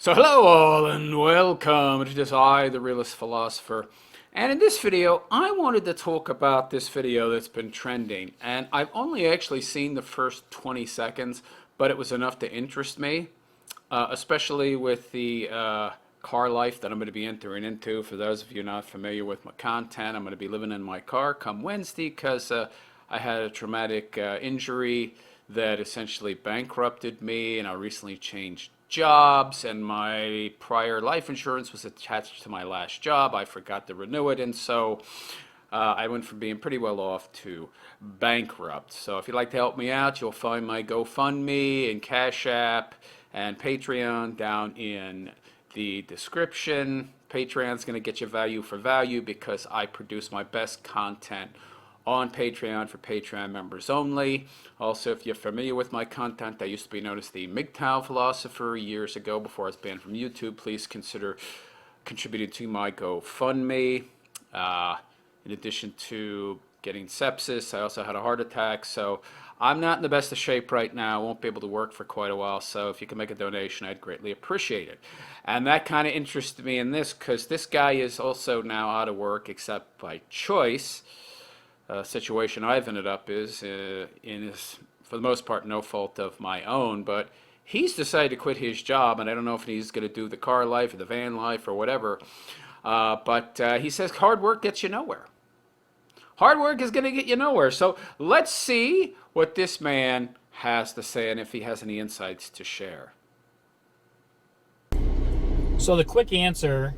So hello all and welcome to this the Realist Philosopher. And in this video, I wanted to talk about this video that's been trending. And I've only actually seen the first 20 seconds, but it was enough to interest me, especially with the car life that I'm going to be entering into. For those of you not familiar with my content, I'm going to be living in my car come Wednesday because I had a traumatic injury that essentially bankrupted me, and I recently changed jobs, and my prior life insurance was attached to my last job. I forgot to renew it, and so I went from being pretty well off to bankrupt. So if you'd like to help me out, you'll find my GoFundMe and Cash App and Patreon down in the description. Patreon's going to get you value for value because I produce my best content on Patreon for Patreon members only. Also, if you're familiar with my content, I used to be known as the MGTOW philosopher years ago before I was banned from YouTube. Please consider contributing to my GoFundMe. In addition to getting sepsis, I also had a heart attack, so I'm not in the best of shape right now. I won't be able to work for quite a while, so if you can make a donation, I'd greatly appreciate it. And that kind of interested me in this because this guy is also now out of work except by choice. Situation I've ended up is for the most part, no fault of my own, but he's decided to quit his job, and I don't know if he's going to do the car life or the van life or whatever, but he says hard work gets you nowhere. Hard work is going to get you nowhere. So let's see what this man has to say and if he has any insights to share. So the quick answer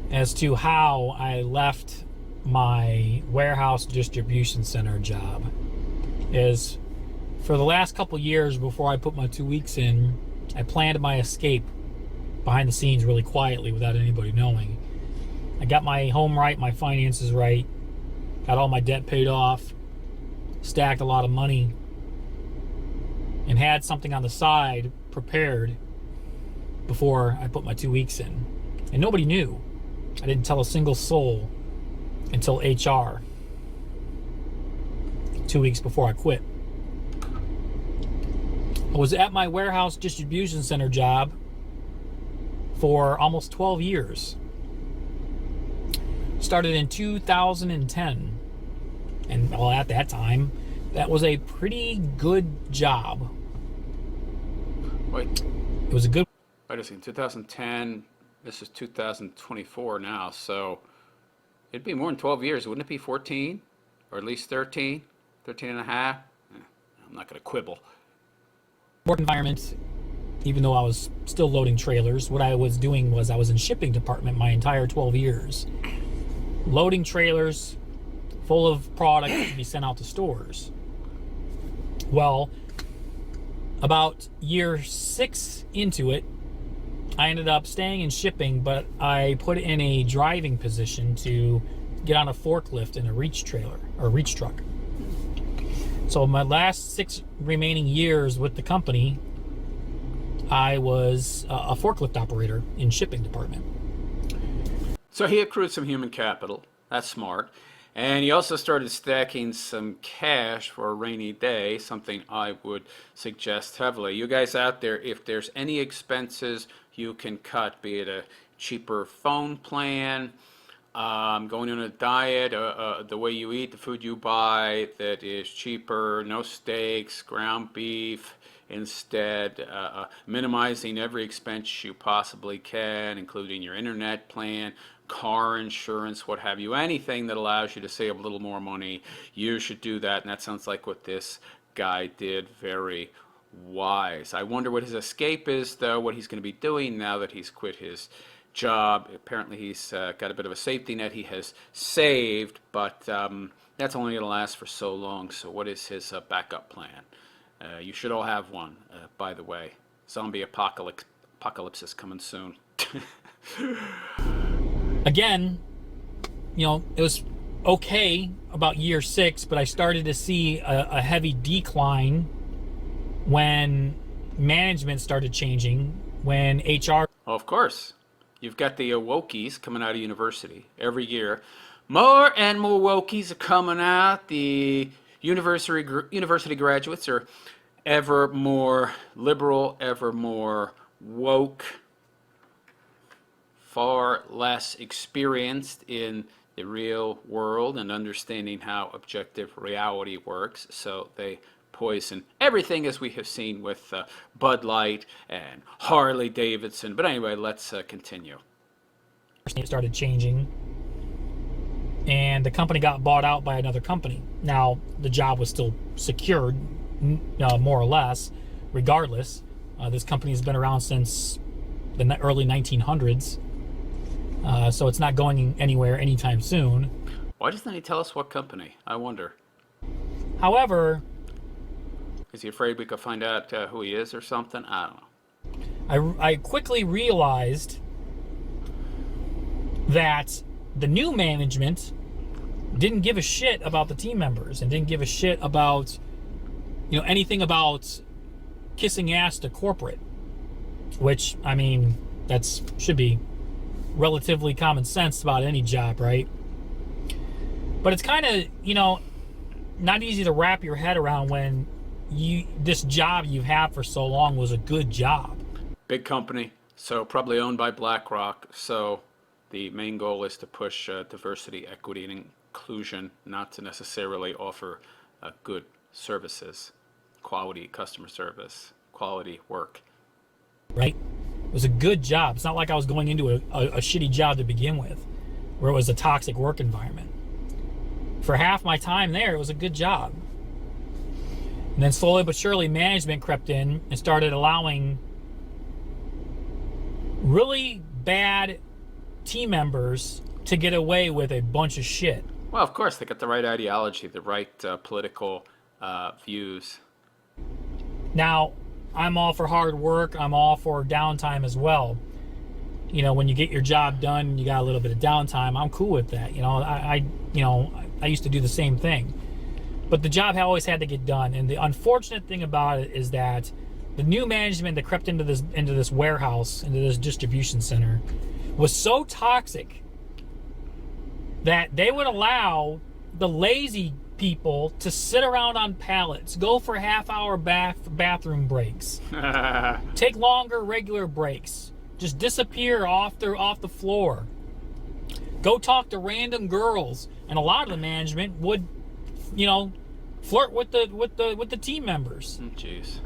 as to how I left my warehouse distribution center job is, for the last couple years before I put my 2 weeks in, I planned my escape behind the scenes really quietly without anybody knowing. I got my home right, my finances right, got all my debt paid off, stacked a lot of money, and had something on the side prepared before I put my 2 weeks in. And nobody knew. I didn't tell a single soul until HR 2 weeks before I quit. I was at my warehouse distribution center job for almost 12 years. Started in 2010. And well, at that time, that was a pretty good job. Wait. It was a good... Wait a second, 2010, this is 2024 now, so it'd be more than 12 years, wouldn't it be 14? Or at least 13? 13 and a half? I'm not going to quibble. Work environment, even though I was still loading trailers, what I was doing was I was in shipping department my entire 12 years. Loading trailers full of product to be sent out to stores. Well, about year 6 into it, I ended up staying in shipping, but I put in a driving position to get on a forklift in a reach trailer or reach truck. So my last 6 remaining years with the company, I was a forklift operator in shipping department. So he accrued some human capital. That's smart. And he also started stacking some cash for a rainy day, something I would suggest heavily. You guys out there, if there's any expenses you can cut, be it a cheaper phone plan, going on a diet, the way you eat, the food you buy that is cheaper, no steaks, ground beef, instead minimizing every expense you possibly can, including your internet plan, car insurance, what have you, anything that allows you to save a little more money, you should do that. And that sounds like what this guy did. Very wise. I wonder what his escape is, though, what he's going to be doing now that he's quit his job. Apparently he's got a bit of a safety net he has saved, but that's only going to last for so long. So what is his backup plan? You should all have one, by the way. Zombie apocalypse is coming soon. Again, you know, it was okay about year 6, but I started to see a heavy decline when management started changing, when HR... Oh, of course. You've got the wokies coming out of university every year. More and more wokies are coming out. The university graduates are ever more liberal, ever more woke, far less experienced in the real world and understanding how objective reality works. So they poison everything, as we have seen with Bud Light and Harley Davidson. But anyway, let's continue. It started changing, and the company got bought out by another company. Now, the job was still secured, more or less, regardless. This company has been around since the early 1900s, so it's not going anywhere anytime soon. Why doesn't he tell us what company? I wonder. However, is he afraid we could find out who he is or something? I don't know. I quickly realized that the new management didn't give a shit about the team members and didn't give a shit about, anything about kissing ass to corporate, which, I mean, should be relatively common sense about any job, right? But it's kind of, not easy to wrap your head around when this job you've had for so long was a good job. Big company, so probably owned by BlackRock. So the main goal is to push diversity, equity, and inclusion, not to necessarily offer good services, quality customer service, quality work. Right? It was a good job. It's not like I was going into a shitty job to begin with, where it was a toxic work environment. For half my time there, it was a good job. And then slowly but surely, management crept in and started allowing really bad team members to get away with a bunch of shit. Well, of course, they got the right ideology, the right political views. Now, I'm all for hard work. I'm all for downtime as well. When you get your job done and you got a little bit of downtime, I'm cool with that. I used to do the same thing. But the job always had to get done. And the unfortunate thing about it is that the new management that crept into this warehouse, into this distribution center, was so toxic that they would allow the lazy people to sit around on pallets, go for half-hour bathroom breaks, take longer regular breaks, just disappear off the floor, go talk to random girls, and a lot of the management would, flirt with the team members. Jeez.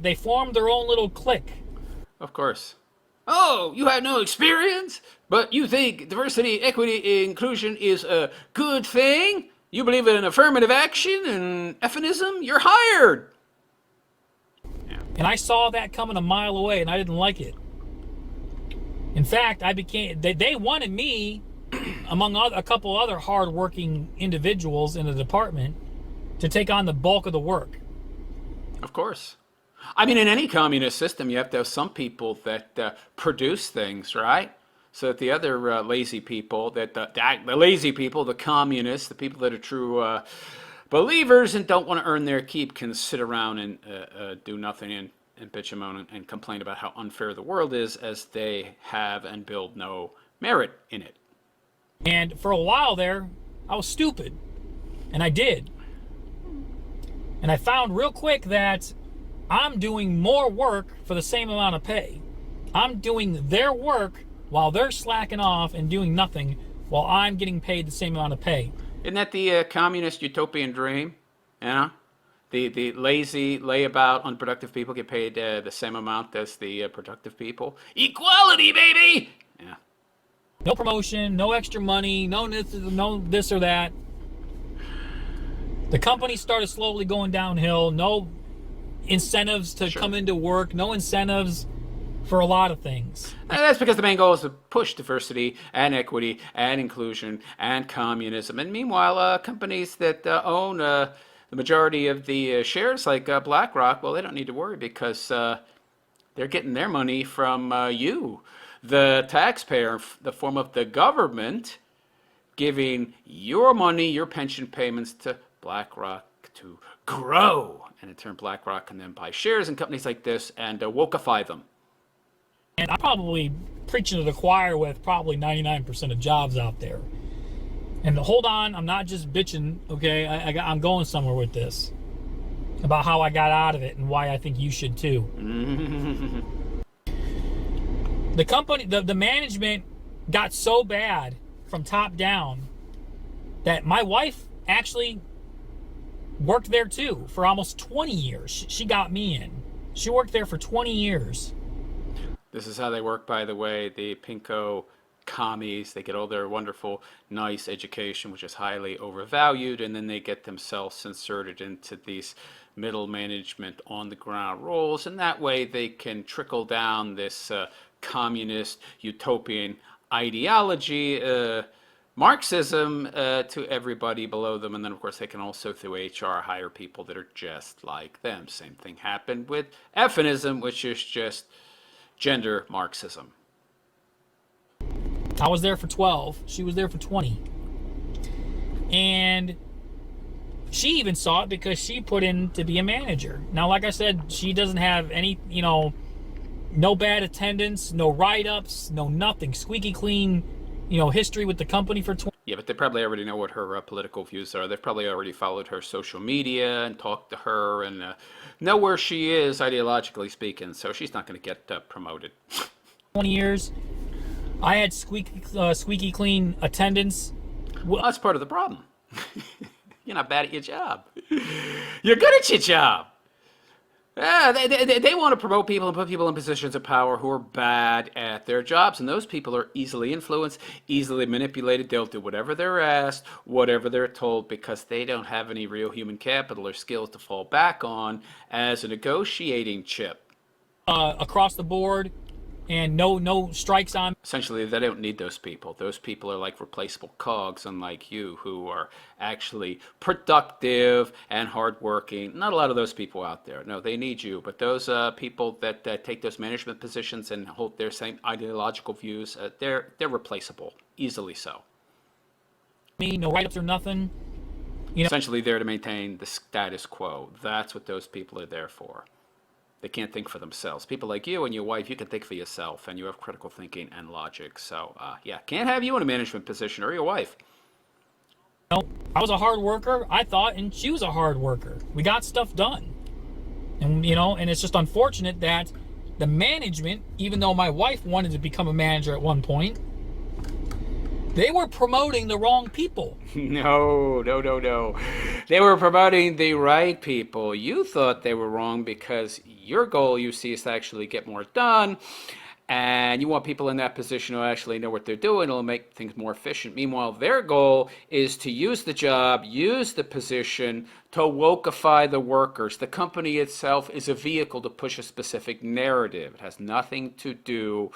They formed their own little clique. Of course. Oh, you have no experience, but you think diversity, equity, inclusion is a good thing? You believe in affirmative action and feminism? You're hired. Yeah. And I saw that coming a mile away, and I didn't like it. In fact, they wanted me, among a couple other hard-working individuals in the department, to take on the bulk of the work. Of course. I mean, in any communist system, you have to have some people that produce things, right? So that the other lazy people, the lazy people, the communists, the people that are true believers and don't want to earn their keep, can sit around and do nothing and bitch and moan and complain about how unfair the world is, as they have and build no merit in it. And for a while there, I was stupid. And I did. And I found real quick that I'm doing more work for the same amount of pay. I'm doing their work while they're slacking off and doing nothing, while I'm getting paid the same amount of pay. Isn't that the communist utopian dream? The lazy, layabout, unproductive people get paid the same amount as the productive people. Equality, baby! Yeah. No promotion, no extra money, no this or that. The company started slowly going downhill. No incentives to come into work. No incentives for a lot of things. And that's because the main goal is to push diversity and equity and inclusion and communism. And meanwhile, companies that own the majority of the shares, like BlackRock, well, they don't need to worry, because they're getting their money from you, the taxpayer, the form of the government, giving your money, your pension payments to BlackRock to grow. And in turn, BlackRock can then buy shares in companies like this and wokeify them. And I'm probably preaching to the choir with probably 99% of jobs out there. And hold on, I'm not just bitching, okay? I'm going somewhere with this. About how I got out of it and why I think you should too. The company, the management got so bad from top down that my wife actually worked there too for almost 20 years. She got me in. She worked there for 20 years. This is how they work, by the way. The pinko commies, they get all their wonderful, nice education, which is highly overvalued, and then they get themselves inserted into these middle management on the ground roles, and that way they can trickle down this communist utopian ideology, Marxism, to everybody below them. And then of course they can also through HR hire people that are just like them. Same thing happened with Feminism, which is just gender Marxism. I was there for 12. She was there for 20. And she even saw it because she put in to be a manager. Now, like I said, she doesn't have any, no bad attendance, no write-ups, no nothing. Squeaky clean, history with the company for 20. Yeah, but they probably already know what her political views are. They've probably already followed her social media and talked to her and know where she is ideologically speaking. So she's not going to get promoted. 20 years. I had squeaky clean attendance. Well, that's part of the problem. You're not bad at your job. You're good at your job. Yeah, they want to promote people and put people in positions of power who are bad at their jobs. And those people are easily influenced, easily manipulated. They'll do whatever they're asked, whatever they're told, because they don't have any real human capital or skills to fall back on as a negotiating chip. Across the board. And no strikes on. Essentially, they don't need those people. Those people are like replaceable cogs, unlike you, who are actually productive and hardworking. Not a lot of those people out there. No, they need you. But those people that take those management positions and hold their same ideological views, they're replaceable, easily so. Me, no write-ups or nothing. Essentially, there to maintain the status quo. That's what those people are there for. They can't think for themselves. People like you and your wife, you can think for yourself, and you have critical thinking and logic. So, yeah, can't have you in a management position, or your wife. I was a hard worker, I thought, and she was a hard worker. We got stuff done. And, and it's just unfortunate that the management, even though my wife wanted to become a manager at one point, they were promoting the wrong people. No. They were promoting the right people. You thought they were wrong because your goal, you see, is to actually get more done. And you want people in that position who actually know what they're doing. It'll make things more efficient. Meanwhile, their goal is to use the job, use the position to wokeify the workers. The company itself is a vehicle to push a specific narrative. It has nothing to do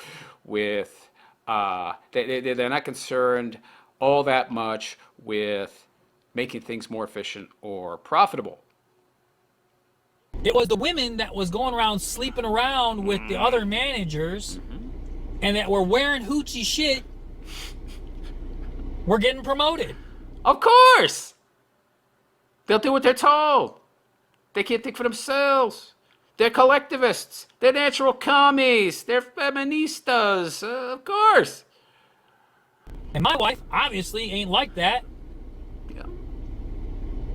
with... they're not concerned all that much with making things more efficient or profitable. It was the women that was going around sleeping around with the other managers and that were wearing hoochie shit were getting promoted. Of course! They'll do what they're told. They can't think for themselves. They're collectivists. They're natural commies. They're feministas. Of course. And my wife obviously ain't like that. Yeah.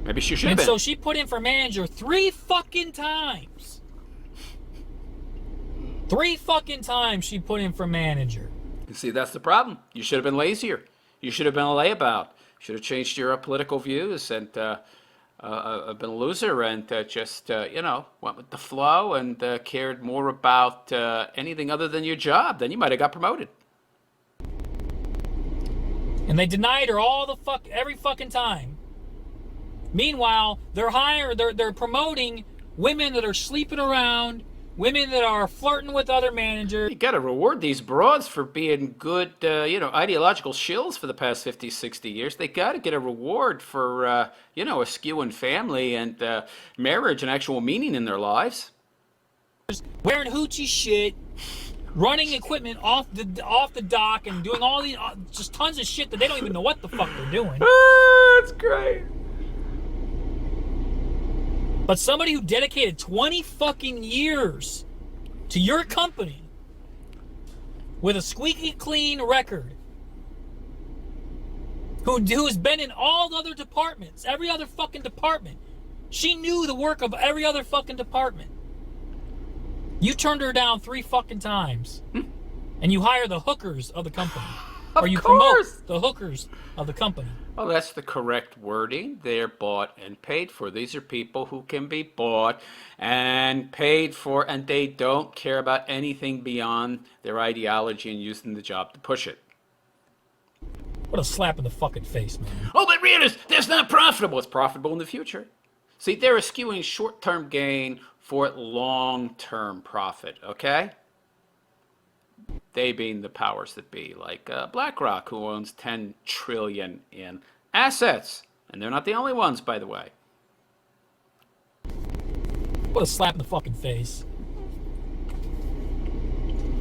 Maybe she should have been. And so she put in for manager 3 fucking times. 3 fucking times she put in for manager. You see, that's the problem. You should have been lazier. You should have been a layabout. You should have changed your political views and... been a loser and just, went with the flow and cared more about anything other than your job, then you might have got promoted. And they denied her every fucking time. Meanwhile, they're promoting women that are sleeping around, women that are flirting with other managers. You got to reward these broads for being good, ideological shills for the past 50, 60 years. They got to get a reward for, a skew in family and marriage and actual meaning in their lives. Wearing hoochie shit, running equipment off the dock and doing all these, just tons of shit that they don't even know what the fuck they're doing. That's great. But somebody who dedicated 20 fucking years to your company with a squeaky clean record, who's been in all the other departments, every other fucking department. She knew the work of every other fucking department. You turned her down 3 fucking times. And you hire the hookers of the company. Of or you course. promote the hookers of the company. Well, that's the correct wording. They're bought and paid for. These are people who can be bought and paid for, and they don't care about anything beyond their ideology and using the job to push it. What a slap in the fucking face, man. Oh, but readers, that's not profitable. It's profitable in the future. See, they're eschewing short-term gain for long-term profit, okay? They being the powers that be, like BlackRock, who owns $10 trillion in assets. And they're not the only ones, by the way. What a slap in the fucking face.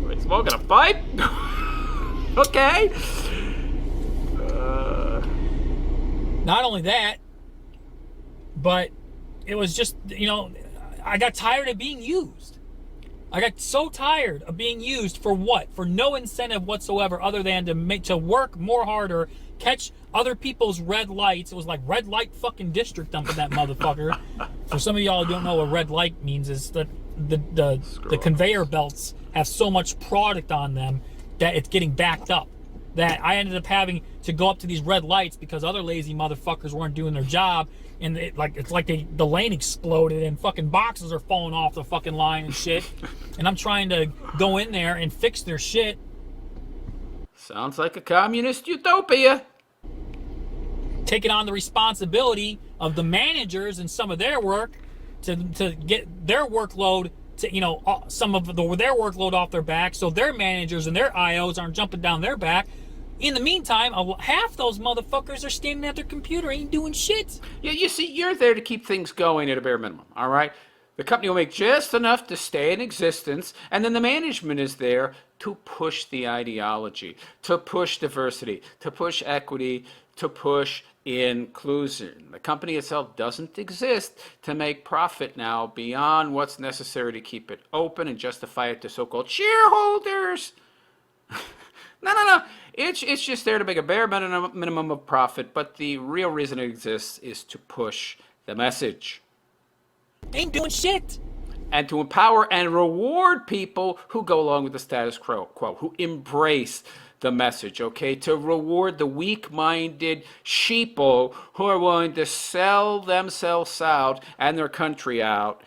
Wait, smoking a pipe? Okay. Not only that, but it was just, you know, I got tired of being used. I got so tired of being used for what? For no incentive whatsoever other than to work more harder, catch other people's red lights. It was like red light fucking district dumping that motherfucker. For some of y'all who don't know what red light means, is that the conveyor belts have so much product on them that it's getting backed up. That I ended up having to go up to these red lights because other lazy motherfuckers weren't doing their job, and it's like the lane exploded and fucking boxes are falling off the fucking line and shit. And I'm trying to go in there and fix their shit. Sounds like a communist utopia. Taking on the responsibility of the managers and some of their work to get their workload to, you know, some of their workload off their back, so their managers and their IOs aren't jumping down their back. In the meantime, half those motherfuckers are standing at their computer, ain't doing shit. Yeah, you see, you're there to keep things going at a bare minimum, all right? The company will make just enough to stay in existence, and then the management is there to push the ideology, to push diversity, to push equity, to push inclusion. The company itself doesn't exist to make profit now beyond what's necessary to keep it open and justify it to so-called shareholders. No. It's just there to make a bare minimum of profit, but the real reason it exists is to push the message. Ain't doing shit. And to empower and reward people who go along with the status quo, who embrace the message, okay? To reward the weak-minded sheeple who are willing to sell themselves out and their country out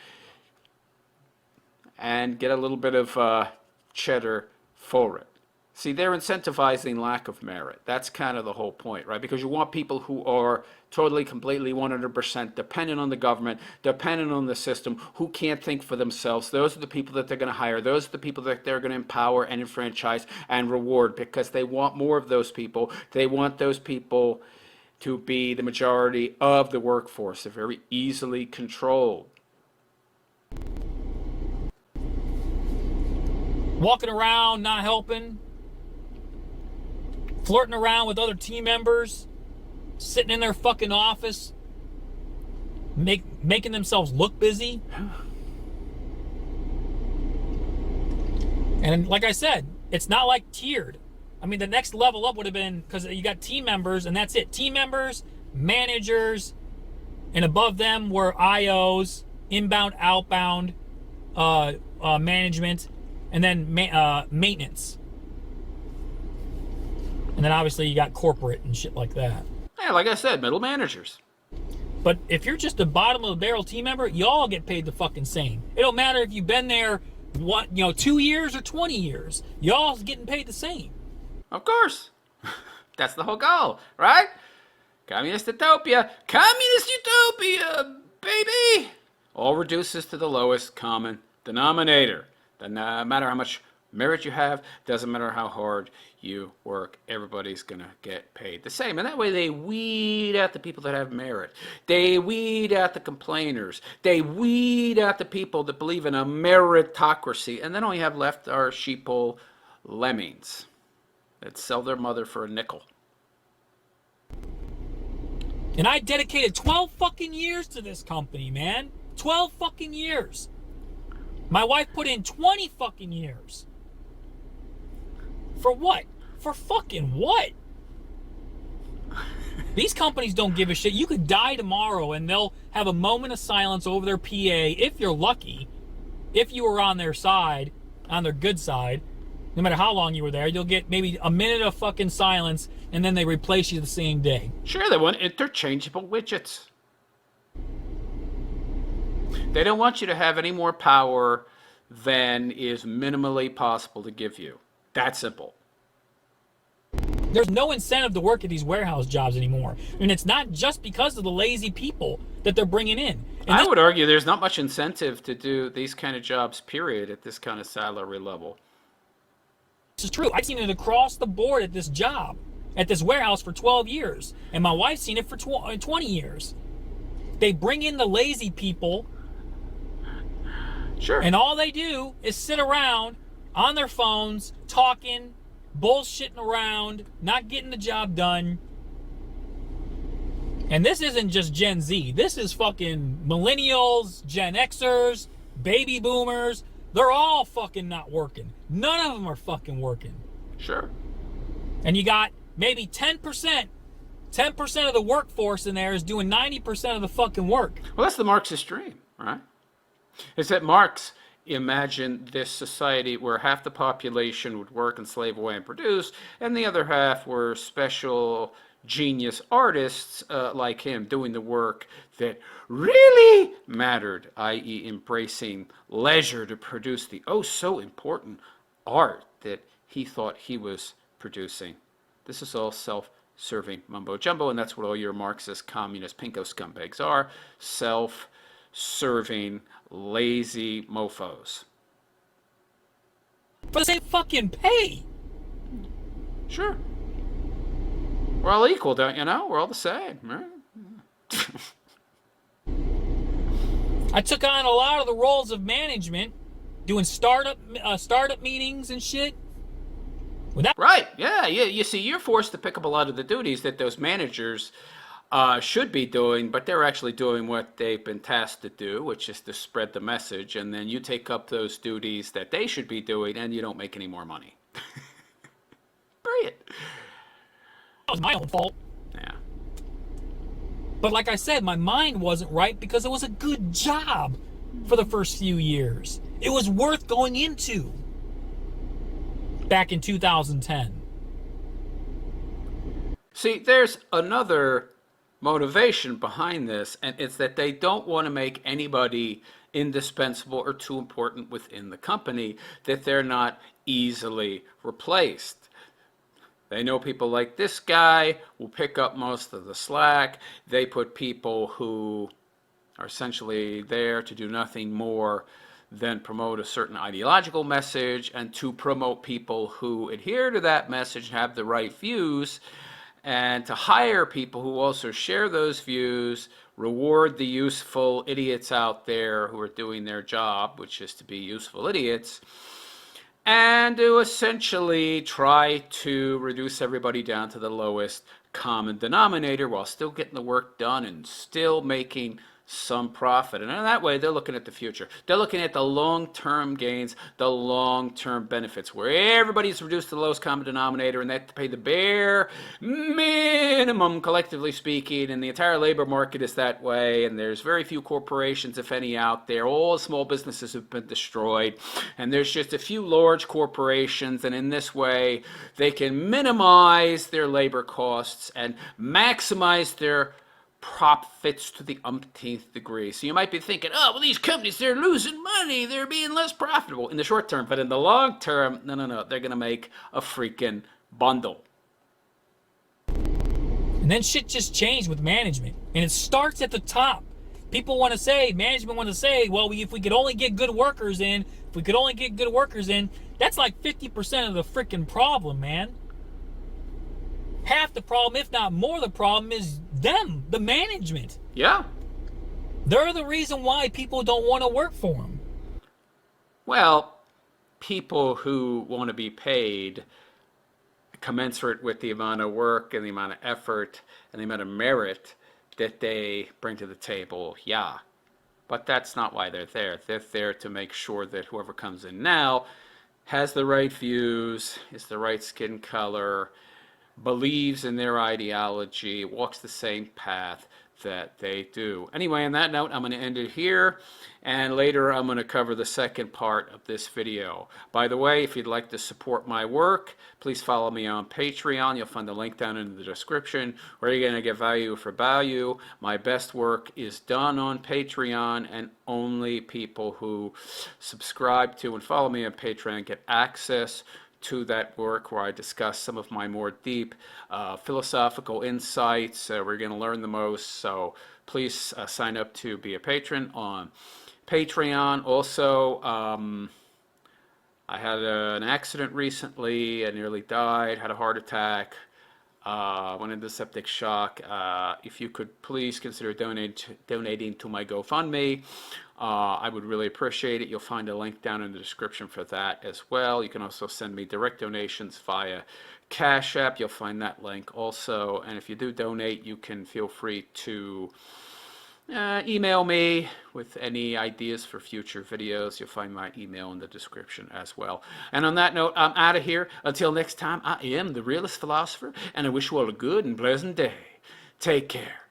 and get a little bit of cheddar for it. See, they're incentivizing lack of merit. That's kind of the whole point, right? Because you want people who are totally, completely, 100% dependent on the government, dependent on the system, who can't think for themselves. Those are the people that they're going to hire. Those are the people that they're going to empower and enfranchise and reward, because they want more of those people. They want those people to be the majority of the workforce. They're very easily controlled. Walking around, not helping. Flirting around with other team members, sitting in their fucking office, making themselves look busy. And like I said, it's not like tiered. I mean, the next level up would have been, because you got team members, and that's it. Team members, managers, and above them were IOs, inbound, outbound, management, and then maintenance. And then obviously you got corporate and shit like that. Yeah, like I said, middle managers. But if you're just a bottom of the barrel team member, y'all get paid the fucking same. It don't matter if you've been there, 2 years or 20 years. Y'all's getting paid the same. Of course. That's the whole goal, right? Communist utopia. Communist utopia, baby! All reduces to the lowest common denominator. No matter how much merit you have, doesn't matter how hard you work, everybody's gonna get paid the same. And that way they weed out the people that have merit. They weed out the complainers. They weed out the people that believe in a meritocracy. And then all you have left are sheeple lemmings that sell their mother for a nickel. And I dedicated 12 fucking years to this company, man. 12 fucking years. My wife put in 20 fucking years. For what? For fucking what? These companies don't give a shit. You could die tomorrow and they'll have a moment of silence over their PA, if you're lucky, if you were on their side, on their good side, No matter how long you were there, you'll get maybe a minute of fucking silence, and then they replace you the same day. Sure, they want interchangeable widgets. They don't want you to have any more power than is minimally possible to give you. That simple. There's no incentive to work at these warehouse jobs anymore. And it's not just because of the lazy people that they're bringing in. And I would argue there's not much incentive to do these kind of jobs, period, at this kind of salary level. this is true. I've seen it across the board at this job, at this warehouse for 12 years. And my wife's seen it for 20 years. They bring in the lazy people. Sure. And all they do is sit around on their phones, talking, bullshitting around, not getting the job done. And this isn't just Gen Z. This is fucking millennials, Gen Xers, baby boomers. They're all fucking not working. None of them are fucking working. Sure. And you got maybe 10% of the workforce in there is doing 90% of the fucking work. Well, that's the Marxist dream, right? Is that Marx imagined this society where half the population would work and slave away and produce, and the other half were special genius artists like him doing the work that really mattered, i.e. embracing leisure to produce the oh so important art that he thought he was producing. This is all self-serving mumbo jumbo, and that's what all your Marxist, communist, pinko scumbags are. Self-serving, lazy mofos. For the same fucking pay. Sure. We're all equal, don't you know? We're all the same, right? I took on a lot of the roles of management, doing startup meetings and shit. Right, yeah. You see, you're forced to pick up a lot of the duties that those managers should be doing, but they're actually doing what they've been tasked to do, which is to spread the message, and then you take up those duties that they should be doing, and you don't make any more money. Period. That was my own fault. Yeah. But like I said, my mind wasn't right because it was a good job for the first few years. It was worth going into back in 2010. See, there's another motivation behind this, and it's that they don't want to make anybody indispensable or too important within the company, that they're not easily replaced. They know people like this guy will pick up most of the slack. They put people who are essentially there to do nothing more than promote a certain ideological message, and to promote people who adhere to that message and have the right views, and to hire people who also share those views, reward the useful idiots out there who are doing their job, which is to be useful idiots, and to essentially try to reduce everybody down to the lowest common denominator while still getting the work done and still making some profit. And in that way, they're looking at the future. They're looking at the long-term gains, the long-term benefits, where everybody's reduced to the lowest common denominator and they have to pay the bare minimum, collectively speaking, and the entire labor market is that way, and there's very few corporations, if any, out there. All the small businesses have been destroyed, and there's just a few large corporations, and in this way, they can minimize their labor costs and maximize their profits to the umpteenth degree. So you might be thinking, oh, well, these companies, they're losing money, they're being less profitable in the short term, but in the long term, no, they're going to make a freaking bundle. And then shit just changed with management, and it starts at the top. People want to say, management want to say, well, if we could only get good workers in, that's like 50% of the freaking problem, man. Half the problem, if not more the problem, is them, the management. Yeah. They're the reason why people don't want to work for them. Well, people who want to be paid commensurate with the amount of work and the amount of effort and the amount of merit that they bring to the table, yeah. But that's not why they're there. They're there to make sure that whoever comes in now has the right views, is the right skin color, believes in their ideology, walks the same path that they do. Anyway, on that note, I'm going to end it here, and later I'm going to cover the second part of this video. By the way, if you'd like to support my work, please follow me on Patreon. You'll find the link down in the description, where you're going to get value for value. My best work is done on Patreon, and only people who subscribe to and follow me on Patreon get access to that work, where I discuss some of my more deep philosophical insights. We're going to learn the most, so please sign up to be a patron on Patreon. Also, I had an accident recently. I nearly died, had a heart attack, went into septic shock. If you could please consider donating to my GoFundMe, I would really appreciate it. You'll find a link down in the description for that as well. You can also send me direct donations via Cash App. You'll find that link also. And if you do donate, you can feel free to email me with any ideas for future videos. You'll find my email in the description as well. And on that note, I'm out of here. Until next time, I am the Realist Philosopher, and I wish you all a good and pleasant day. Take care.